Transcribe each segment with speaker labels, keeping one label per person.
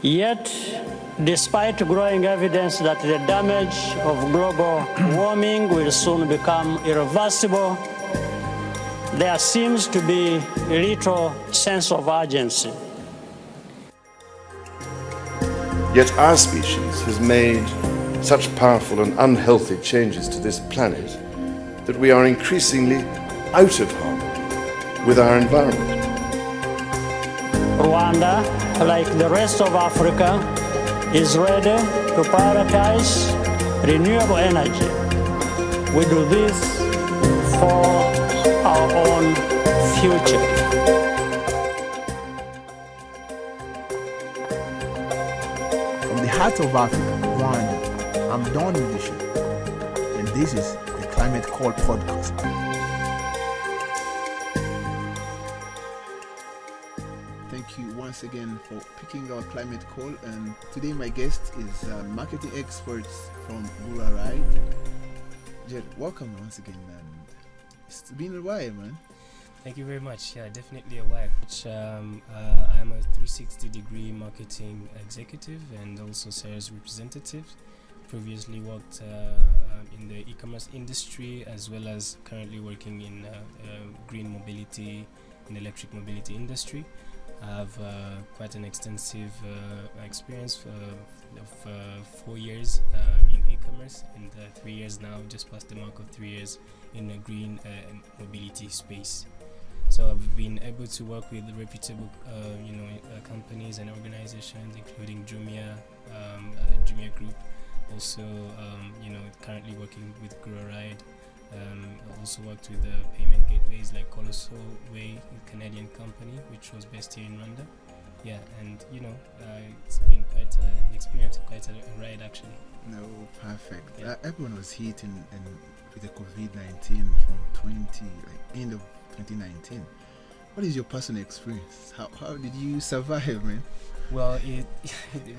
Speaker 1: Yet, despite growing evidence that the damage of global warming will soon become irreversible, there seems to be little sense of urgency.
Speaker 2: Yet our species has made such powerful and unhealthy changes to this planet that we are increasingly out of harmony with our environment.
Speaker 1: Rwanda, like the rest of Africa, is ready to prioritize renewable energy. We do this for our own future.
Speaker 3: From the heart of Africa, Rwanda, I'm Don Mugisha, and this is the Climate Call Podcast. Thank you once again for picking our climate call, and today my guest is marketing experts from GURARIDE. Jed, welcome once again, and it's been a while, man.
Speaker 4: Thank you very much. Yeah, definitely a while. I'm a 360-degree marketing executive and also sales representative. Previously worked in the e-commerce industry, as well as currently working in green mobility and electric mobility industry. I have quite an extensive experience of 4 years in e-commerce and 3 years now, just past the mark of 3 years in the green mobility space. So I've been able to work with reputable, companies and organizations, including Jumia Group. Also, currently working with GURARIDE. I also worked with payment gateways like Colossal Way, a Canadian company, which was based here in Rwanda. Yeah, and it's been quite an experience, quite a ride actually.
Speaker 3: No, perfect.
Speaker 4: Yeah.
Speaker 3: Everyone was hit with the COVID-19 from end of 2019. What is your personal experience? How did you survive, man?
Speaker 4: Well, it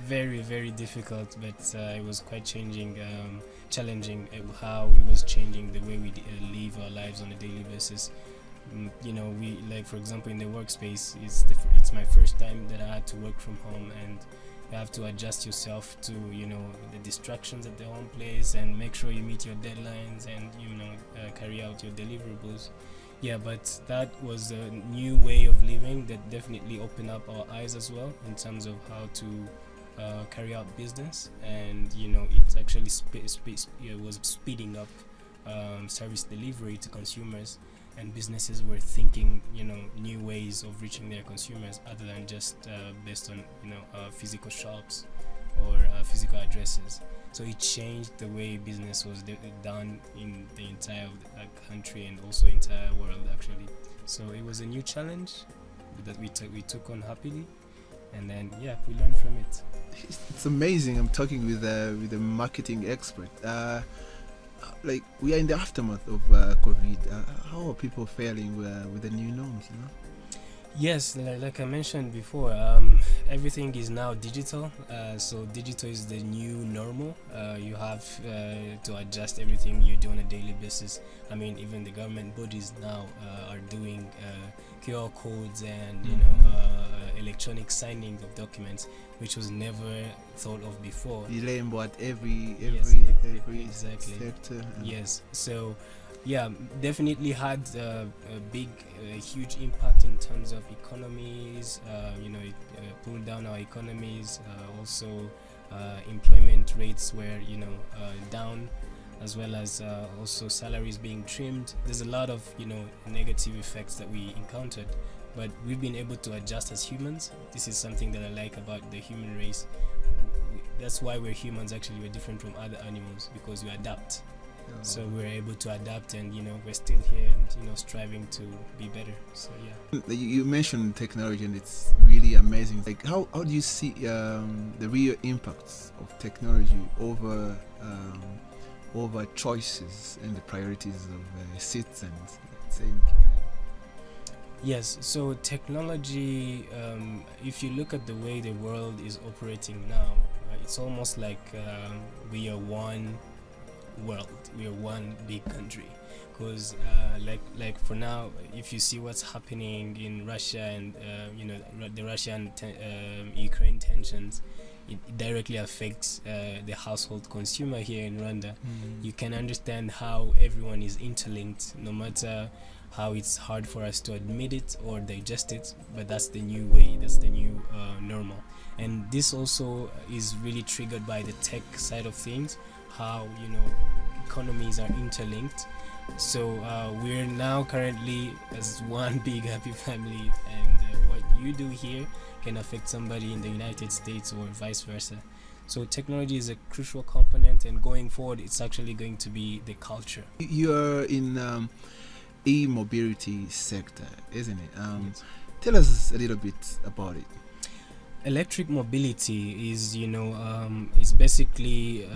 Speaker 4: very, very difficult, but it was quite challenging how it was changing the way we live our lives on a daily basis. We, like, for example, in the workspace, it's my first time that I had to work from home, and you have to adjust yourself to the distractions at the home place and make sure you meet your deadlines and carry out your deliverables. Yeah, but that was a new way of living that definitely opened up our eyes as well in terms of how to carry out business, and it actually was speeding up service delivery to consumers, and businesses were thinking new ways of reaching their consumers other than just based on physical shops or physical addresses. So it changed the way business was done in the entire country and also entire world actually. So it was a new challenge that we took on happily, and then we learned from it.
Speaker 3: It's amazing. I'm talking with a marketing expert. Like, we are in the aftermath of COVID. How are people faring with the new norms?
Speaker 4: Yes, like I mentioned before, everything is now digital. So digital is the new normal. You have to adjust everything you do on a daily basis. I mean, even the government bodies now are doing QR codes and electronic signing of documents, which was never thought of before.
Speaker 3: Lambo at every
Speaker 4: exactly.
Speaker 3: sector.
Speaker 4: Yes, so definitely had a huge impact in terms of economies. It pulled down our economies. Also, employment rates were down, as well as also salaries being trimmed. There's a lot of negative effects that we encountered, but we've been able to adjust as humans. This is something that I like about the human race. That's why we're humans. Actually, we're different from other animals because we adapt. So we're able to adapt, and we're still here and striving to be better. So
Speaker 3: you mentioned technology, and it's really amazing. Like, how do you see the real impacts of technology over choices and the priorities of citizens?
Speaker 4: Yes, so technology, if you look at the way the world is operating now, it's almost like we are one world. We are one big country. Because like for now, if you see what's happening in Russia and the Russian Ukraine tensions, it directly affects the household consumer here in Rwanda. You can understand how everyone is interlinked, no matter how it's hard for us to admit it or digest it, but that's the new way, that's the new normal. And this also is really triggered by the tech side of things, how economies are interlinked. So we're now currently as one big happy family, and what you do here can affect somebody in the United States or vice versa. So technology is a crucial component, and going forward it's actually going to be the culture.
Speaker 3: You're in e-mobility sector, isn't it? Yes. Tell us a little bit about it.
Speaker 4: Electric mobility is it's basically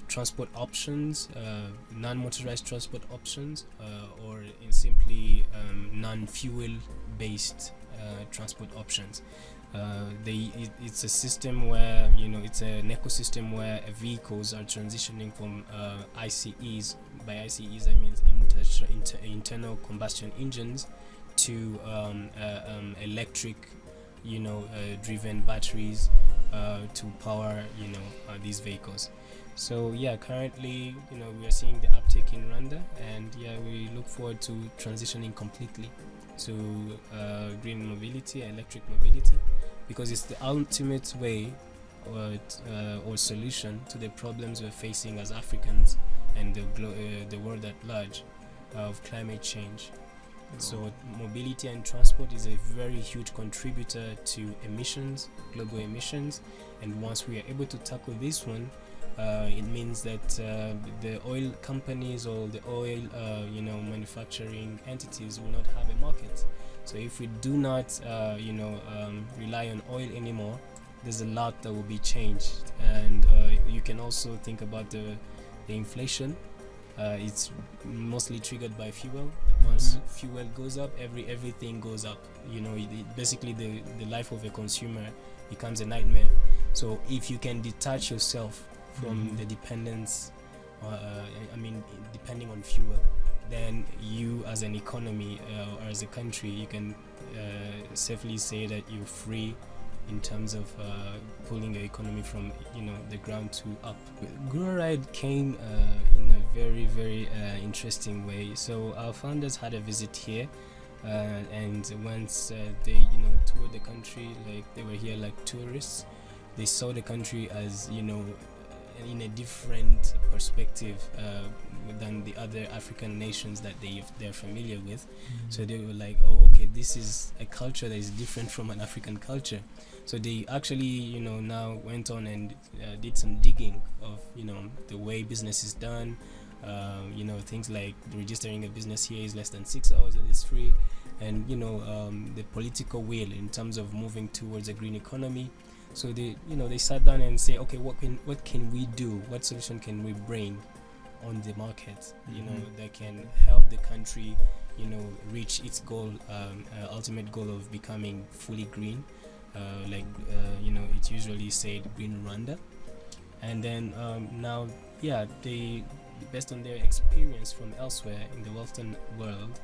Speaker 4: transport options, non-motorized transport options, or in simply non-fuel based transport options. It's a system where it's an ecosystem where vehicles are transitioning from ICEs. By ICEs I mean internal combustion engines to electric driven batteries to power these vehicles. So yeah, currently we are seeing the uptake in Rwanda, and we look forward to transitioning completely to green mobility, electric mobility, because it's the ultimate way or solution to the problems we're facing as Africans and the world at large of climate change. So mobility and transport is a very huge contributor to emissions, global emissions, and once we are able to tackle this one, it means that the oil companies or the oil manufacturing entities will not have a market. So if we do not rely on oil anymore, there's a lot that will be changed. And you can also think about the inflation. It's mostly triggered by fuel. Once fuel goes up, everything goes up. Basically the life of a consumer becomes a nightmare. So if you can detach yourself from the dependence, depending on fuel, then you as an economy or as a country, you can safely say that you're free in terms of pulling the economy from the ground to up. GURARIDE came in a very, very interesting way. So our founders had a visit here, and once they toured the country, like they were here like tourists, they saw the country as in a different perspective than the other African nations that they're familiar with. So they were like, oh, okay, this is a culture that is different from an African culture. So they actually now went on and did some digging of the way business is done. Things like registering a business here is less than 6 hours and it's free, and the political will in terms of moving towards a green economy. So they sat down and say, okay, what can we do? What solution can we bring on the market? That can help the country, reach its goal, ultimate goal of becoming fully green. It's usually said green Rwanda. And then now, they, based on their experience from elsewhere in the Western world,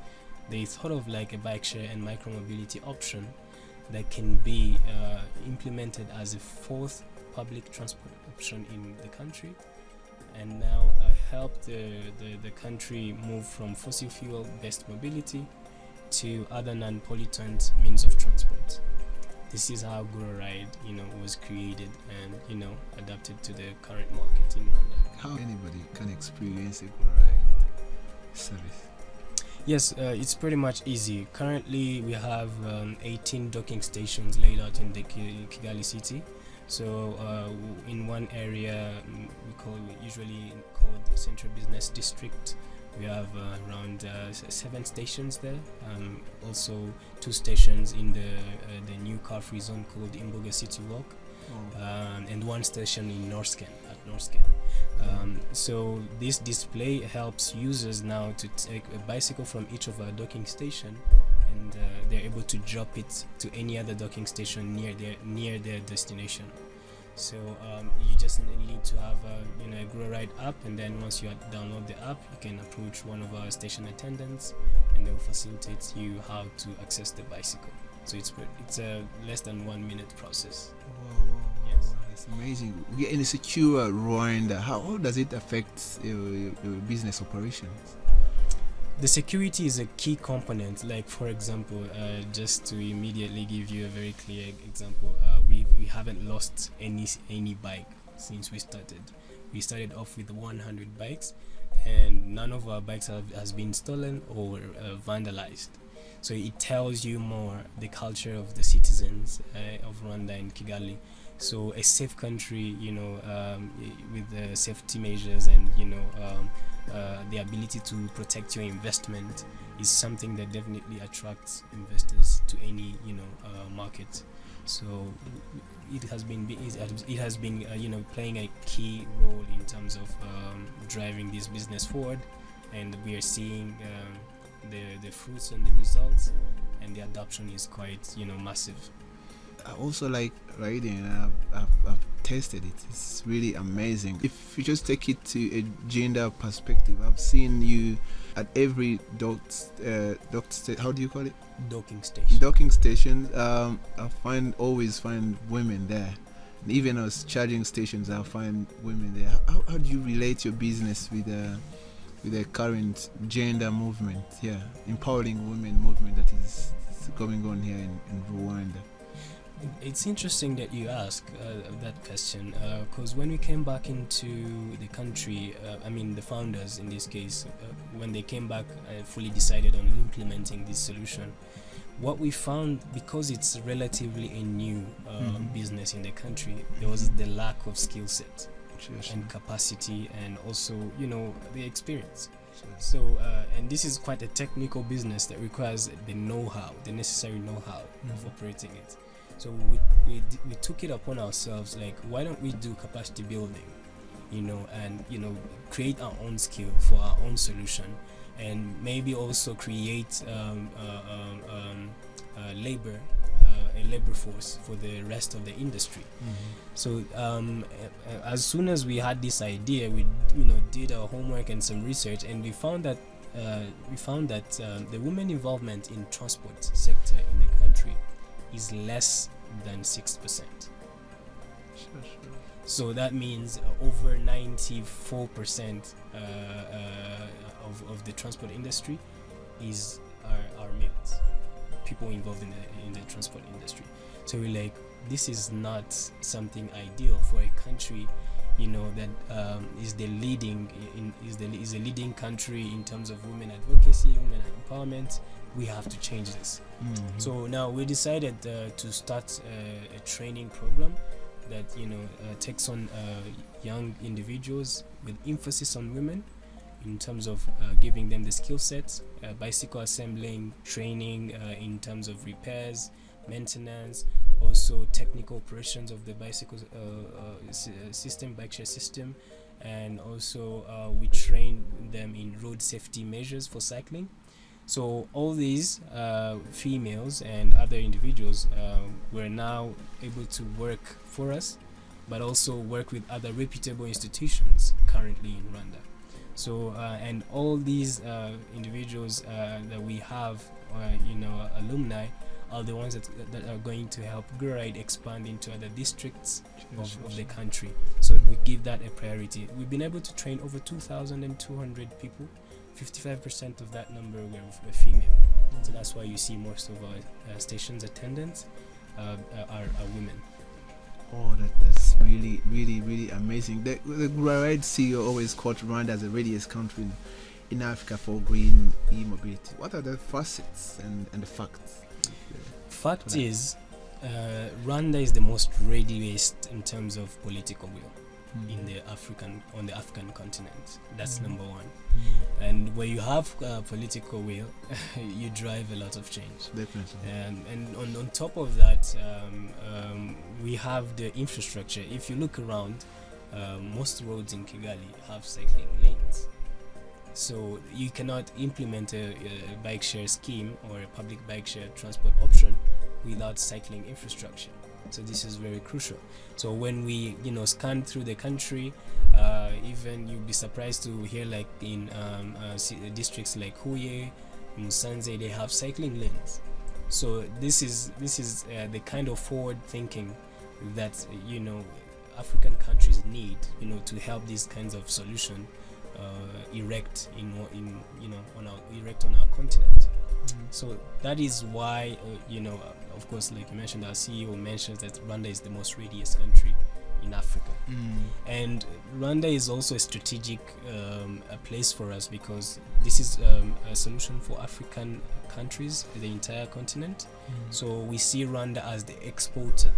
Speaker 4: they thought of like a bike share and micromobility option that can be implemented as a fourth public transport option in the country, and now help the country move from fossil fuel based mobility to other non-pollutant means of transport. This is how GURARIDE was created and adapted to the current market in Rwanda.
Speaker 3: How anybody can experience a GURARIDE service?
Speaker 4: Yes, it's pretty much easy. Currently, we have 18 docking stations laid out in the Kigali city. So in one area, usually called the Central Business District, we have around 7 stations there. Also 2 stations in the new car-free zone called Imbuga City Walk, and 1 station in Norsken, at Norsken. So this display helps users now to take a bicycle from each of our docking station, and they're able to drop it to any other docking station near their destination. So you just need to have a GURARIDE app, and then once you download the app, you can approach one of our station attendants, and they'll facilitate you how to access the bicycle. So it's a less than 1 minute process.
Speaker 3: Wow,
Speaker 4: Yes.
Speaker 3: that's amazing. We are in a secure Rwanda. How does it affect your business operations?
Speaker 4: The security is a key component. Like, for example, just to immediately give you a very clear example, we haven't lost any bike since we started. We started off with 100 bikes, and none of our bikes has been stolen or vandalized. So it tells you more the culture of the citizens of Rwanda and Kigali. So a safe country, with the safety measures and the ability to protect your investment is something that definitely attracts investors to any market. So it has been playing a key role in terms of driving this business forward, and we are seeing the fruits and the results, and the adoption is quite massive.
Speaker 3: I also like riding, and I've tested it. It's really amazing. If you just take it to a gender perspective, I've seen you at every how do you call it?
Speaker 4: Docking station.
Speaker 3: Docking station. I always find women there. And even as charging stations, I find women there. How do you relate your business with the current gender movement? Yeah, empowering women movement that is going on here in Rwanda.
Speaker 4: It's interesting that you ask that question, because when we came back into the country, the founders in this case, when they came back, fully decided on implementing this solution. What we found, because it's relatively a new business in the country, there was the lack of skill set and capacity, and also the experience. So and this is quite a technical business that requires the know-how, the necessary know-how of operating it. So we took it upon ourselves, like, why don't we do capacity building, and create our own skill for our own solution, and maybe also create a labor force for the rest of the industry. So as soon as we had this idea, we did our homework and some research, and we found that the women involvement in transport sector in the country is less than 6%. So that means over 94% of the transport industry are males, people involved in the transport industry. So we're like, this is not something ideal for a country that is a leading country in terms of women advocacy, women empowerment. We have to change this. So now we decided to start a training program that takes on young individuals with emphasis on women, in terms of giving them the skill sets, bicycle assembling training, in terms of repairs, maintenance, also technical operations of the bicycle system, bike share system, and also we train them in road safety measures for cycling. So all these females and other individuals were now able to work for us, but also work with other reputable institutions currently in Rwanda. So and all these individuals that we have, alumni, are the ones that are going to help GURARIDE expand into other districts of the country. So we give that a priority. We've been able to train over 2,200 people. 55% of that number were female. So that's why you see most of our stations attendants are women.
Speaker 3: Oh, that's really, really, really amazing. The GURARIDE CEO always quote Rwanda as the readiest country in Africa for green e-mobility. What are the facets and the facts?
Speaker 4: Fact is, Rwanda is the most readiest in terms of political will on the African continent. That's number one. And where you have political will, you drive a lot of change.
Speaker 3: Definitely.
Speaker 4: And on top of that, we have the infrastructure. If you look around, most roads in Kigali have cycling lanes. So you cannot implement a bike share scheme or a public bike share transport option without cycling infrastructure. So this is very crucial. So when we scan through the country, even you'll be surprised to hear like in districts like Huye, Musanze, they have cycling lanes. So this is the kind of forward thinking that African countries need to help these kinds of solution erect on our continent. So that is why of course, like you mentioned, our CEO mentions that Rwanda is the most readiest country in Africa. And Rwanda is also a strategic a place for us, because this is a solution for African countries, the entire continent. So we see Rwanda as the exporter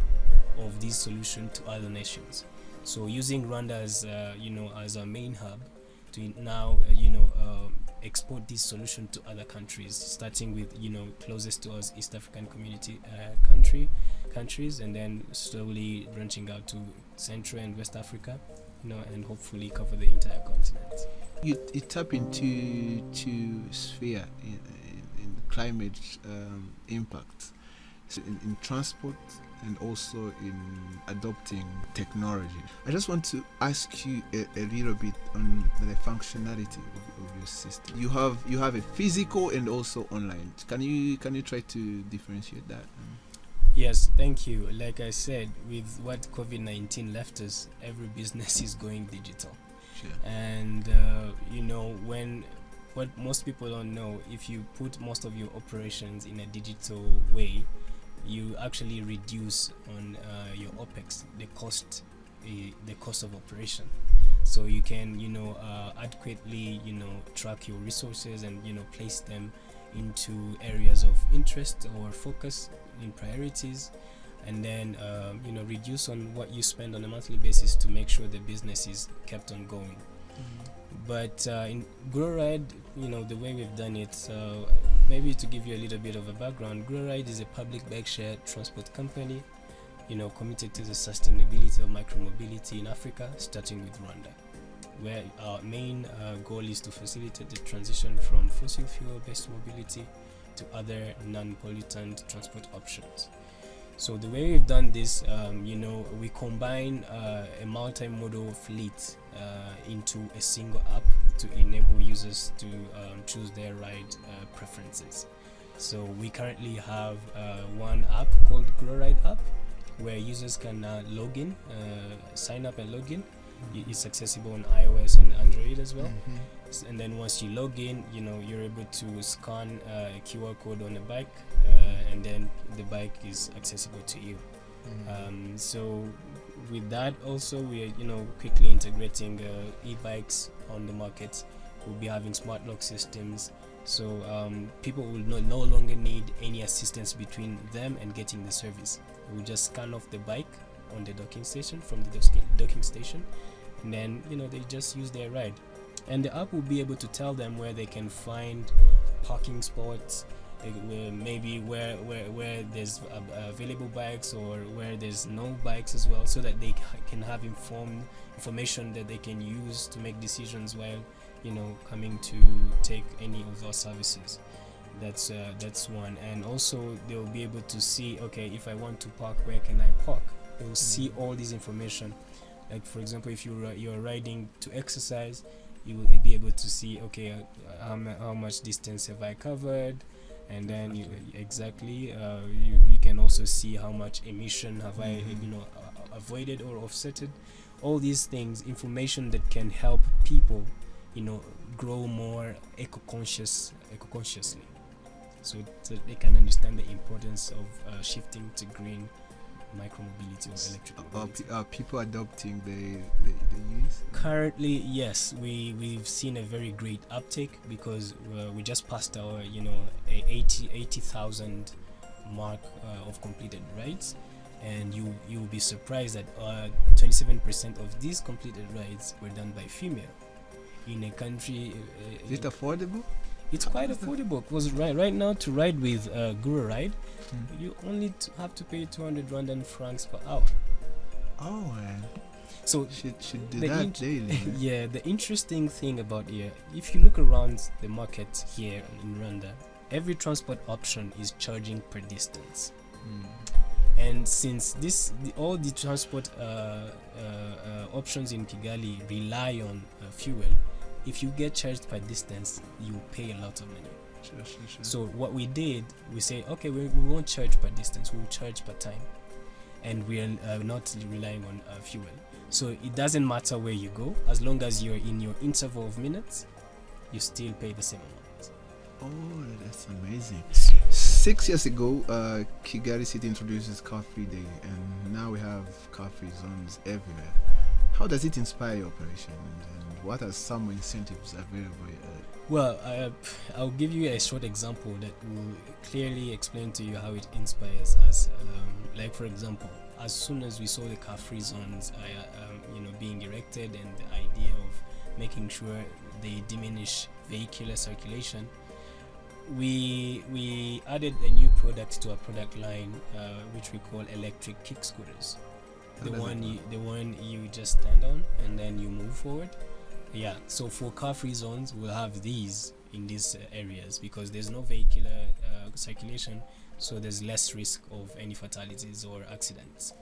Speaker 4: of this solution to other nations. So using Rwanda as as our main hub to now export this solution to other countries, starting with closest to us East African community countries, and then slowly branching out to Central and West Africa, and hopefully cover the entire continent.
Speaker 3: You tap into sphere in climate impact, so in transport and also in adopting technology. I just want to ask you a little bit on the functionality of your system. You have a physical and also online. Can you try to differentiate that?
Speaker 4: Yes, thank you. Like I said, with what COVID-19 left us, every business is going digital.
Speaker 3: Sure.
Speaker 4: And what most people don't know, if you put most of your operations in a digital way, you actually reduce on your OPEX, the cost of operation. So you can adequately track your resources and place them into areas of interest or focus in priorities, and then reduce on what you spend on a monthly basis to make sure the business is kept on going. But in GURARIDE, the way we've done it, maybe to give you a little bit of a background, GURARIDE is a public bike share transport company, committed to the sustainability of micromobility in Africa, starting with Rwanda, where our main goal is to facilitate the transition from fossil fuel-based mobility to other non-pollutant transport options. So the way we've done this, we combine a multimodal fleet into a single app to enable users to choose their ride preferences. So we currently have one app called GURARIDE app, where users can log in, sign up and log in. It's accessible on iOS and Android as well. And then once you log in, you're able to scan a QR code on a bike, and then the bike is accessible to you. So with that also, we are quickly integrating e-bikes on the market. We'll be having smart lock systems, so people will no longer need any assistance between them and getting the service. We'll just scan off the bike on the docking station from the docking station, and then they just use their ride. And the app will be able to tell them where they can find parking spots, maybe where there's available bikes, or where there's no bikes as well, so that they can have information that they can use to make decisions while coming to take any of our services. That's one. And also they'll be able to see, okay, if I want to park, where can I park? They'll see all this information. Like for example, if you're riding to exercise, you will be able to see, okay, how much distance have I covered, and then you can also see how much emission have I avoided or offsetted. All these things, information that can help people grow more eco-consciously, so they can understand the importance of shifting to green micromobility or electric mobility.
Speaker 3: Are people adopting the use?
Speaker 4: Currently, yes, we've seen a very great uptake, because we just passed our 80,000 mark of completed rides, and you'll be surprised that 27% of these completed rides were done by female in a country.
Speaker 3: Is it affordable?
Speaker 4: It's quite affordable, because right now to ride with GURARIDE, you only have to pay 200 Rwandan francs per hour.
Speaker 3: Oh man.
Speaker 4: So
Speaker 3: should do that daily.
Speaker 4: Yeah, the interesting thing about here, if you look around the market here in Rwanda, every transport option is charging per distance. And since all the transport options in Kigali rely on fuel, if you get charged per distance, you pay a lot of money.
Speaker 3: Sure.
Speaker 4: So what we did, we say, okay, we won't charge per distance, we'll charge per time, and we are not relying on fuel. So it doesn't matter where you go, as long as you're in your interval of minutes, you still pay the same amount.
Speaker 3: Oh, that's amazing. 6 years ago, Kigali City introduces car-free day, and now we have car-free zones everywhere. How does it inspire your operation, and what are some incentives available?
Speaker 4: Well, I'll give you a short example that will clearly explain to you how it inspires us. Like, for example, as soon as we saw the car-free zones being erected, and the idea of making sure they diminish vehicular circulation, we added a new product to our product line, which we call electric kick scooters. The one you just stand on and then you move forward. Yeah, so for car-free zones, we'll have these in these areas because there's no vehicular circulation, so there's less risk of any fatalities or accidents.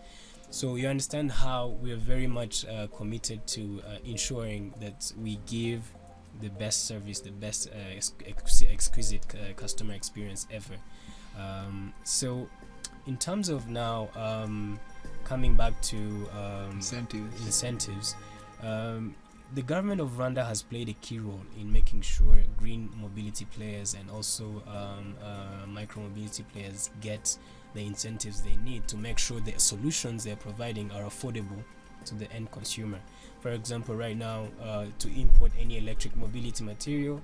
Speaker 4: So you understand how we are very much committed to ensuring that we give the best service, the best exquisite customer experience ever. So in terms of now coming back to incentives, the government of Rwanda has played a key role in making sure green mobility players and also micro mobility players get the incentives they need to make sure the solutions they're providing are affordable to the end consumer. For example, right now, to import any electric mobility material,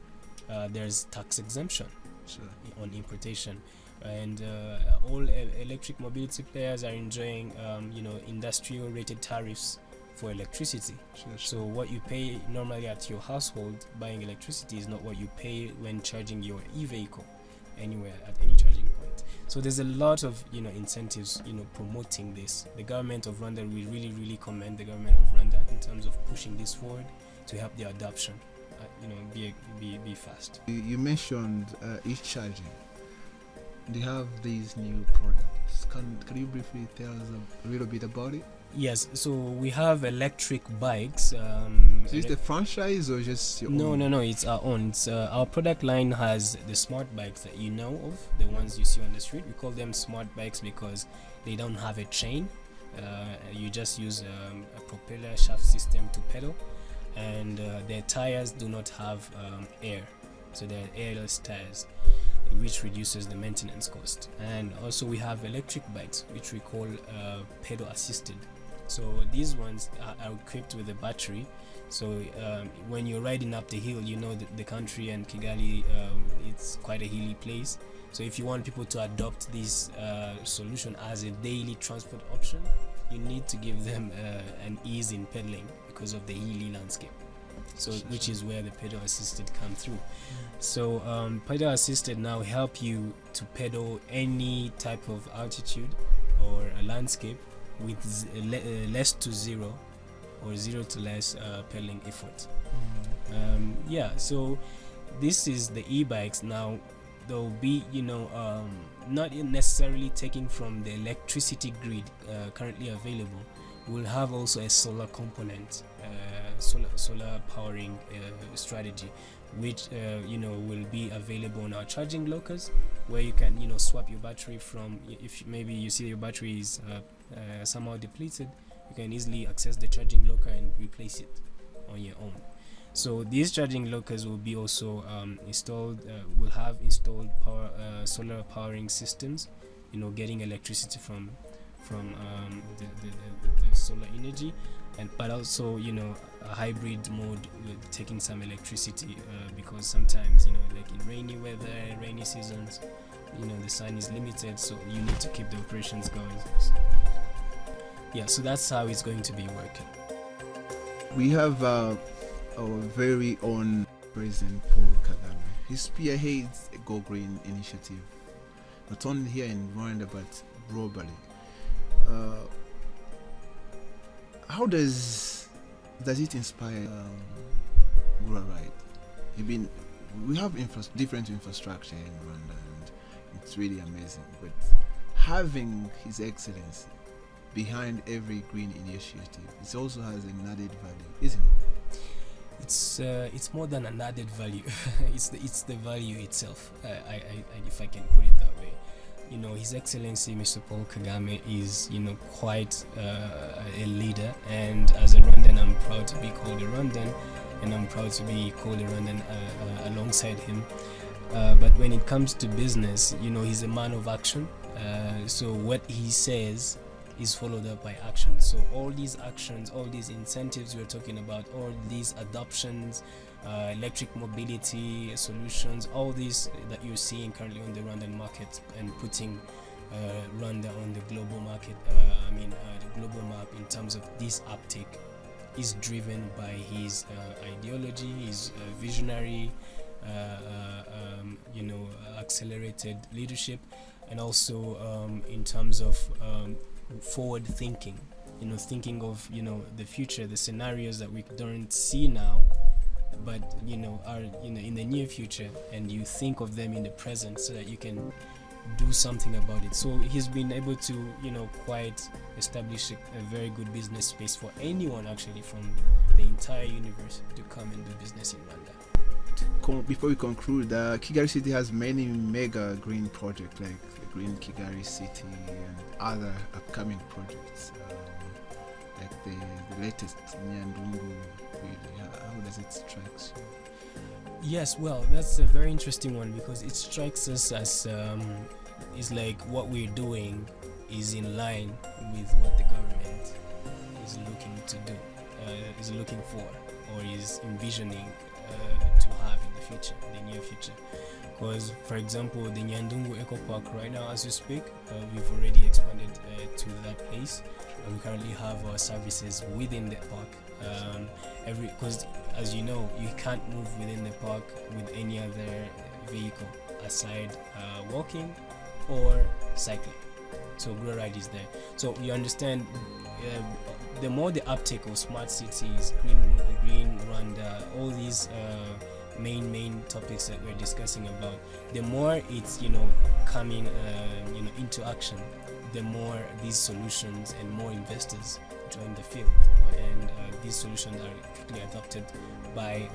Speaker 4: there's tax exemption on importation, and all electric mobility players are enjoying industrial rated tariffs for electricity. So what you pay normally at your household buying electricity is not what you pay when charging your e-vehicle anywhere at any charging point. So there's a lot of incentives promoting this. The government of Rwanda, we really commend the government of Rwanda in terms of pushing this forward to help the adoption be fast.
Speaker 3: You mentioned e-charging. Do you have these new products? Can you briefly tell us a little bit about it?
Speaker 4: Yes, so we have electric bikes.
Speaker 3: So is it the franchise or just your own?
Speaker 4: No, it's our own. Our product line has the smart bikes that you know of, the ones you see on the street. We call them smart bikes because they don't have a chain. You just use a propeller shaft system to pedal, and their tires do not have air, so they're airless tires, which reduces the maintenance cost. And also we have electric bikes, which we call pedal assisted. So these ones are equipped with a battery, so when you're riding up the hill, the country and Kigali, it's quite a hilly place. So if you want people to adopt this solution as a daily transport option, you need to give them an ease in pedaling because of the hilly landscape. So which is where the pedal assisted come through. So pedal assisted now help you to pedal any type of altitude or a landscape with less to zero or zero to less pedaling effort. So this is the e-bikes. Now they'll be not necessarily taken from the electricity grid currently available. We'll have also a solar component, solar powering strategy, which will be available on our charging lockers, where you can swap your battery from, if maybe you see your battery is somehow depleted, you can easily access the charging locker and replace it on your own. So these charging lockers will be also installed, will have installed solar powering systems, getting electricity from the solar energy, but also a hybrid mode with taking some electricity, because sometimes like in rainy weather, rainy seasons, the sun is limited, so you need to keep the operations going. So that's how it's going to be working.
Speaker 3: We have our very own President Paul Kagame. He spearheads a Go Green initiative, not only here in Rwanda but globally. How does it inspire GURARIDE? We have different infrastructure in Rwanda, and it's really amazing. But having His Excellency behind every green initiative, it also has an added value, isn't it?
Speaker 4: It's more than an added value. it's the value itself. I if I can put it that way. You know, His Excellency Mr. Paul Kagame is, you know, quite a leader, and as a Rwandan, I'm proud to be called a Rwandan, and I'm proud to be called a Rwandan alongside him. But when it comes to business, you know, he's a man of action. So what he says is followed up by action. So all these actions, all these incentives we're talking about, all these adoptions, electric mobility solutions, all these that you're seeing currently on the Rwandan market and putting Rwanda on the global market, the global map in terms of this uptake, is driven by his ideology, his visionary, accelerated leadership, and also in terms of forward thinking, you know, thinking of, you know, the future, the scenarios that we don't see now, but, you know, are, you know, in the near future, and you think of them in the present so that you can do something about it. So he's been able to, you know, quite establish a very good business space for anyone actually from the entire universe to come and do business in Rwanda.
Speaker 3: Before we conclude, Kigali City has many mega green projects like the Green Kigali City and other upcoming projects, like the latest Nyandungu. How does it strike you?
Speaker 4: Yes, well, that's a very interesting one, because it strikes us as is like what we're doing is in line with what the government is looking to do, is looking for, or is envisioning to have in the future, in the near future. Because, for example, the Nyandungu Eco Park right now, as we speak, we've already expanded to that place, and we currently have our services within the park. Because, as you know, you can't move within the park with any other vehicle aside walking or cycling. So GURARIDE is there. So you understand, the more the uptake of smart cities, green Rwanda, all these main topics that we're discussing about, the more it's, you know, coming into action, the more these solutions and more investors join the field, and these solutions are quickly adopted by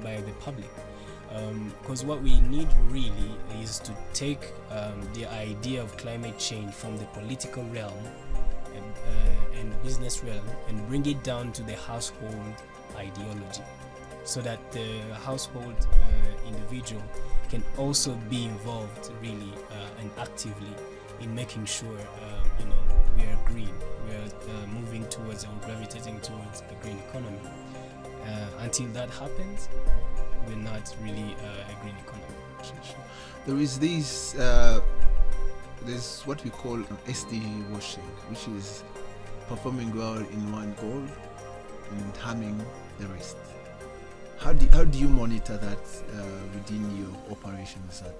Speaker 4: the public. Because what we need really is to take the idea of climate change from the political realm and business realm and bring it down to the household ideology, so that the household individual can also be involved really and actively in making sure we are green, we are moving towards or gravitating towards a green economy. Until that happens, we're not really a green economy.
Speaker 3: There is this there's what we call SD washing, which is performing well in one goal and harming the rest. How do you monitor that within your operations at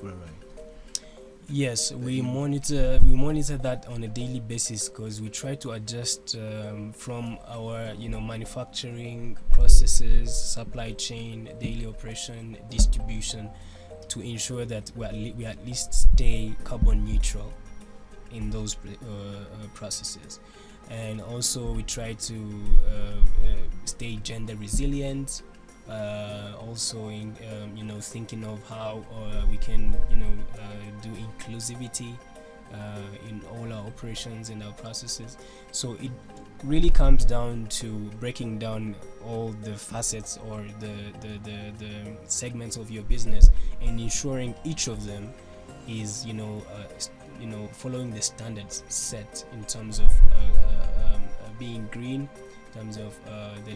Speaker 3: GURARIDE?
Speaker 4: Yes, we monitor that on a daily basis, because we try to adjust from our manufacturing processes, supply chain, daily operation, distribution, to ensure that we at least stay carbon neutral in those processes. And also we try to stay gender resilient, also in thinking of how we can do inclusivity in all our operations and our processes. So it really comes down to breaking down all the facets or the segments of your business and ensuring each of them is following the standards set in terms of being green, in terms of the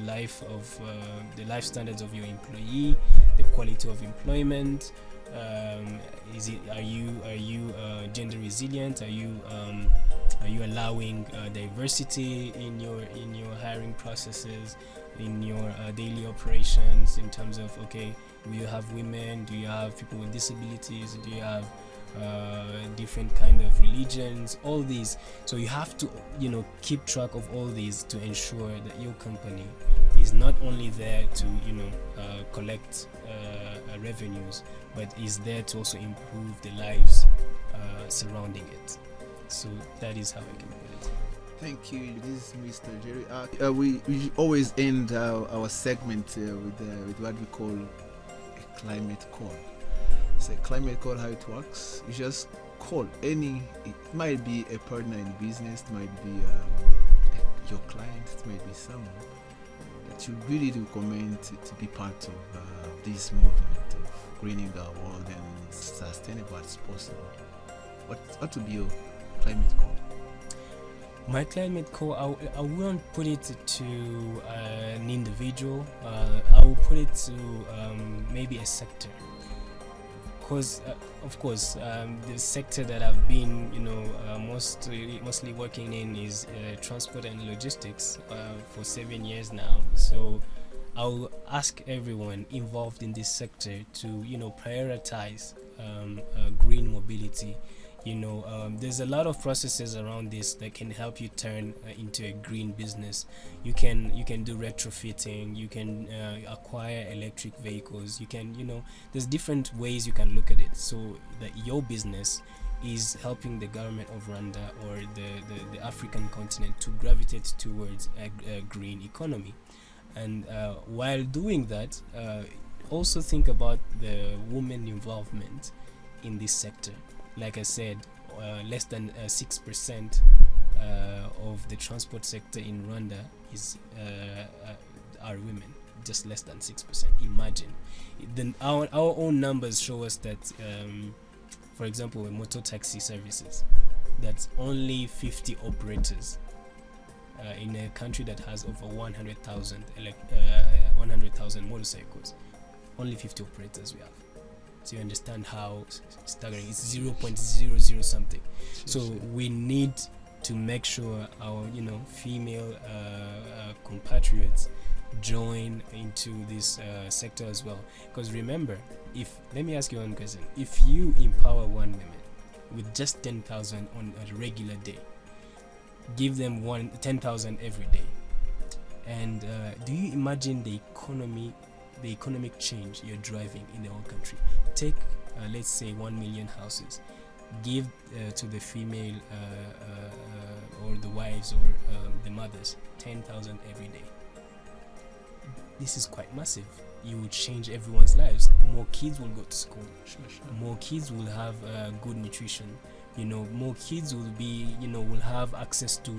Speaker 4: life standards of your employee, the quality of employment. Are you gender resilient? Are you allowing diversity in your hiring processes, in your daily operations, in terms of, okay, do you have women, do you have people with disabilities, do you have different kind of religions, all these. So you have to keep track of all these to ensure that your company is not only there to collect revenues, but is there to also improve the lives, surrounding it. So that is how I can put it.
Speaker 3: Thank you. This is Mr. Jerry. We always end our segment with what we call a climate call. So climate call, how it works, you just call any, it might be a partner in business, it might be your client, it might be someone that you really recommend to be part of this movement of greening our world and sustainable as possible. What would be your climate call?
Speaker 4: My climate call, I won't put it to an individual. I will put it to maybe a sector. Because, of course, the sector that I've been, mostly working in is transport and logistics for 7 years now. So I'll ask everyone involved in this sector to, prioritize green mobility. There's a lot of processes around this that can help you turn into a green business. You can do retrofitting, you can acquire electric vehicles, you can, there's different ways you can look at it, so that your business is helping the government of Rwanda or the African continent to gravitate towards a green economy. And while doing that, also think about the women involvement in this sector. Like I said, less than 6% of the transport sector in Rwanda are women. Just less than 6%. Imagine. Then our own numbers show us that, for example, motor taxi services, that's only 50 operators in a country that has over 100,000 motorcycles. Only 50 operators we have. So you understand how staggering. It's 0.00 something. So we need to make sure our female compatriots join into this sector as well. Because remember, let me ask you one question: if you empower one woman with just 10,000 on a regular day, give them 10,000 every day, and do you imagine the economic change you're driving in the whole country? Take let's say 1 million houses, give to the female or the wives or the mothers 10,000 every day. This is quite massive. You will change everyone's lives. More kids will go to school. More kids will have good nutrition. More kids will be, will have access to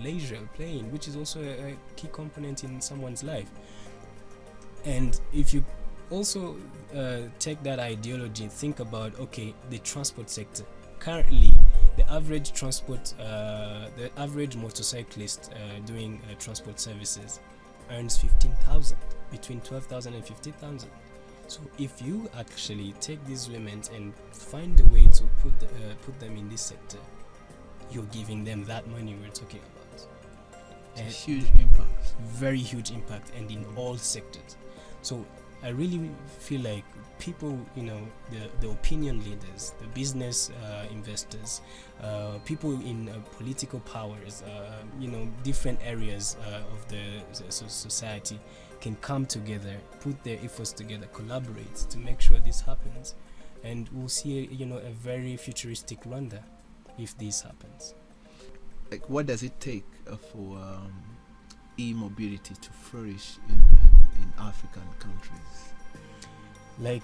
Speaker 4: leisure playing, which is also a key component in someone's life. And if you also take that ideology and think about, the transport sector. Currently, the average motorcyclist doing transport services earns 15,000, between 12,000 and 15,000. So if you actually take these women and find a way to put them in this sector, you're giving them that money we're talking about.
Speaker 3: And huge impact.
Speaker 4: Very huge impact, and in all sectors. So I really feel like people, the opinion leaders, the business investors, people in political powers, different areas of the society can come together, put their efforts together, collaborate to make sure this happens, and we'll see a very futuristic Rwanda if this happens.
Speaker 3: Like, what does it take for e-mobility to flourish in African countries?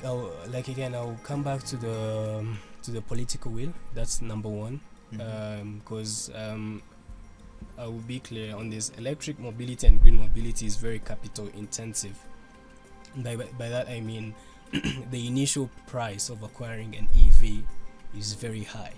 Speaker 4: I'll come back to the political will. That's number one. Because I will be clear on this: electric mobility and green mobility is very capital intensive. By that I mean the initial price of acquiring an EV is very high,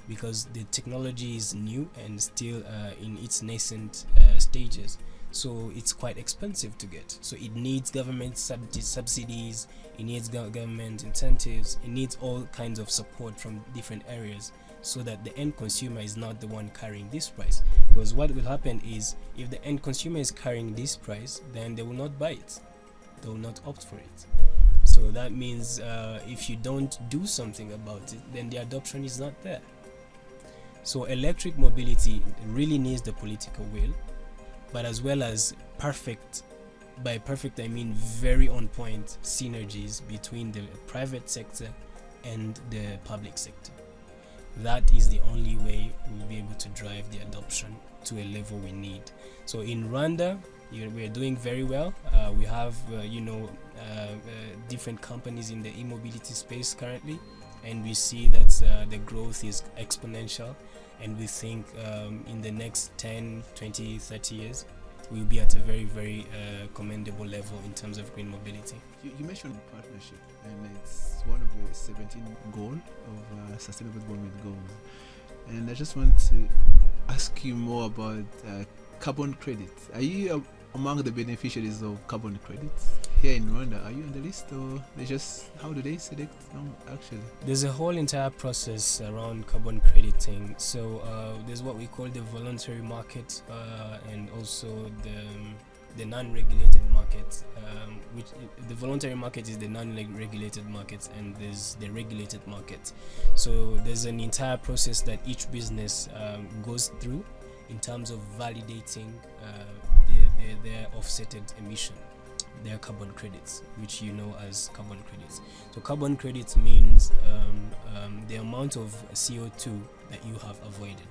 Speaker 4: because the technology is new and still in its nascent stages. So it's quite expensive to get. So it needs government subsidies, it needs government incentives, it needs all kinds of support from different areas, so that the end consumer is not the one carrying this price. Because what will happen is, if the end consumer is carrying this price, then they will not buy it, they will not opt for it. So that means if you don't do something about it, then the adoption is not there. So electric mobility really needs the political will, but as well as perfect, by perfect I mean very on point synergies between the private sector and the public sector. that is the only way we'll be able to drive the adoption to a level we need. So in Rwanda, we're doing very well. We have different companies in the e-mobility space currently, and we see that the growth is exponential, and we think in the next 10, 20, 30 years we'll be at a very, very commendable level in terms of green mobility.
Speaker 3: You mentioned partnership, and it's one of the 17 goals of Sustainable Development Goals. And I just want to ask you more about carbon credits. Are you among the beneficiaries of carbon credits here in Rwanda? Are you on the list, or how do they select them actually?
Speaker 4: There's a whole entire process around carbon crediting. So there's what we call the voluntary market, and also the non-regulated market. Which the voluntary market is the non-regulated market, and there's the regulated market. So there's an entire process that each business goes through in terms of validating their offsetted emission, their carbon credits, which you know as carbon credits. So carbon credits means the amount of CO2 that you have avoided.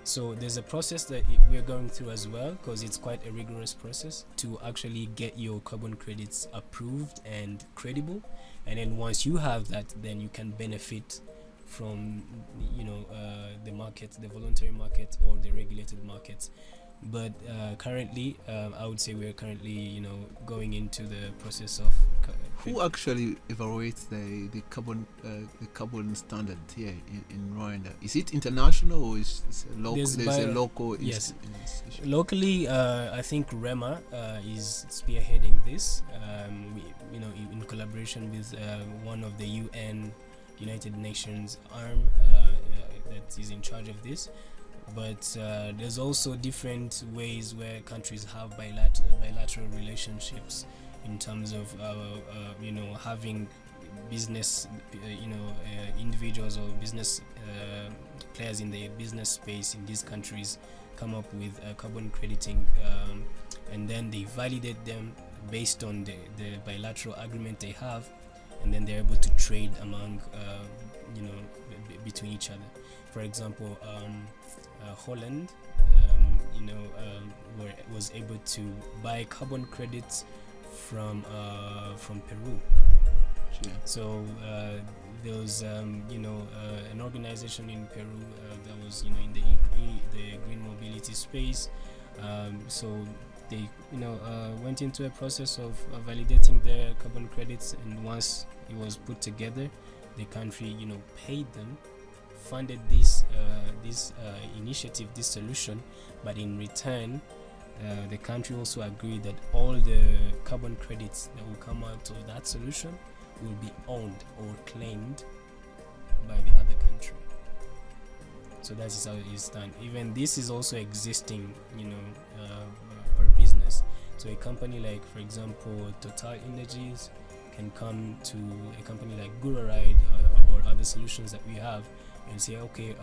Speaker 4: So there's a process that we're going through as well, because it's quite a rigorous process to actually get your carbon credits approved and credible. And then once you have that, then you can benefit from the market, the voluntary market or the regulated market. But currently, I would say we're currently going into the process of
Speaker 3: who actually evaluates the carbon standard here in Rwanda? Is it international, or is there's a local?
Speaker 4: Yes, locally, I think REMA is spearheading this. In collaboration with one of the UN, United Nations arm that is in charge of this. But there's also different ways where countries have bilateral relationships in terms of having business individuals or business players in the business space in these countries come up with carbon crediting, and then they validate them based on the bilateral agreement they have, and then they're able to trade among between each other. For example, Holland was able to buy carbon credits from Peru.
Speaker 3: Yeah.
Speaker 4: So there was an organization in Peru that was in the green mobility space. So they went into a process of validating their carbon credits, and once it was put together, the country paid them, funded this initiative, this solution, but in return the country also agreed that all the carbon credits that will come out of that solution will be owned or claimed by the other country. So that is how it is done. Even this is also existing per business. So a company like, for example, Total Energies can come to a company like GURARIDE or other solutions that we have and say, okay,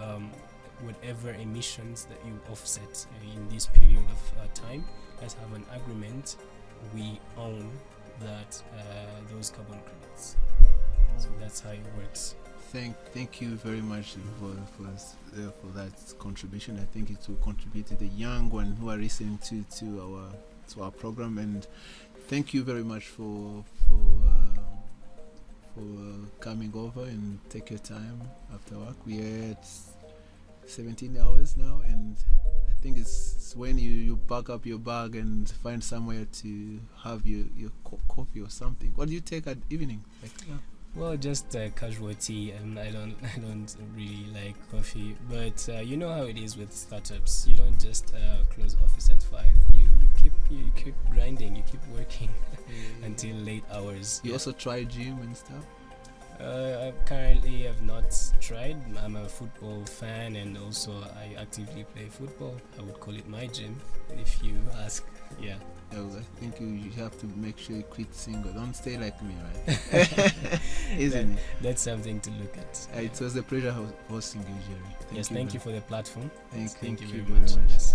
Speaker 4: whatever emissions that you offset in this period of time, let's have an agreement. We own that those carbon credits. So that's how it works.
Speaker 3: Thank you very much for that contribution. I think it will contribute to the young one who are listening to our program, and thank you very much for coming over and take your time after work. We are at 17 hours now, and I think it's when you pack up your bag and find somewhere to have your coffee or something. What do you take at evening?
Speaker 4: Well, just casual tea, and I don't really like coffee. But you know how it is with startups. You don't just close office at 5. You keep grinding. You keep working until late hours.
Speaker 3: You also try gym and stuff?
Speaker 4: I currently have not tried. I'm a football fan, and also I actively play football. I would call it my gym, if you ask. Yeah.
Speaker 3: I think you have to make sure you quit single. Don't stay like me, right? Isn't it?
Speaker 4: That's something to look at.
Speaker 3: It was a pleasure hosting you, Jerry.
Speaker 4: Thank you for the platform.
Speaker 3: Thank you
Speaker 4: very
Speaker 3: very much.
Speaker 4: Yes.